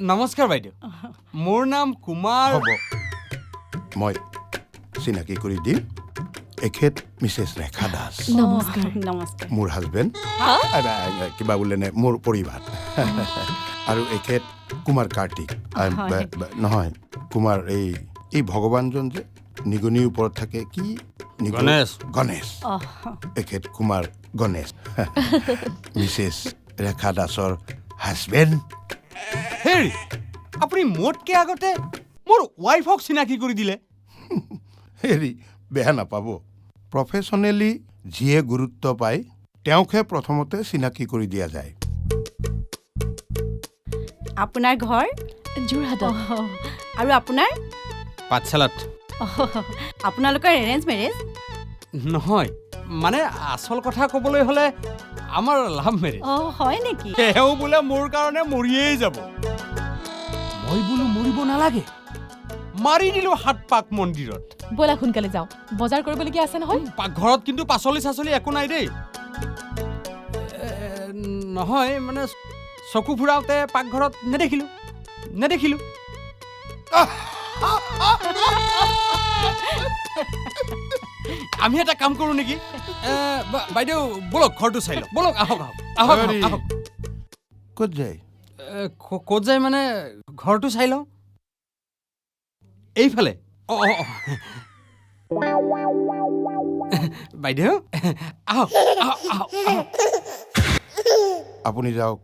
নমস্কাৰ বাইদেউ মোৰ নাম কুমাৰ হ'ব মই চিনাকি কৰি দিম এখেত মিছেছ ৰেখা দাস নমস্কাৰ নমস্কাৰ মোৰ হাজবেণ্ড কিবা বোলে নে মোৰ পৰিবাৰ আৰু এখেত কুমাৰ কাৰ্তিক নহয় কুমাৰ এই ভগৱানজন যে নিগনিৰ ওপৰত থাকে কি গণেশ এখেত কুমাৰ গণেশ মিছেছ ৰেখা দাসৰ হাজবেণ্ড হেৰি আপুনি মোতকৈ আগতে মোৰ ৱাইফক চিনাকি কৰি দিলে হেৰি বেয়া নাপাব প্ৰফেশ্যনেলি যিয়ে গুৰুত্ব পায় তেওঁকহে প্ৰথমতে চিনাকি কৰি দিয়া যায় আপোনাৰ ঘৰ যোৰহাটত আৰু আপোনাৰ পাঠশালাত আপোনালোকৰ এৰেঞ্জ মেৰেজ নহয় মানে আচল কথা ক'বলৈ হ'লে আমাৰ লাভ মেৰেজ হয় নেকি তেওঁ বোলে মোৰ কাৰণে মৰিয়েই যাব মই বোলো মৰিব নালাগে মাৰি দিলোঁ 7 পাক মন্দিৰত ব'লা সোনকালে যাওঁ বজাৰ কৰিবলগীয়া আছে নহয় পাকঘৰত কিন্তু পাচলি চাচলি একো নাই দেই নহয় মানে চকু ফুৰাওঁতে পাকঘৰত নেদেখিলোঁ আমি এটা কাম কৰোঁ নেকি বাইদেউ বলক ঘৰটো চাই লওক বলক আহক ক'ত যায় ক'ত যায় মানে ঘৰটো চাই লওঁ এইফালে বাইদেউ আহক আপুনি যাওক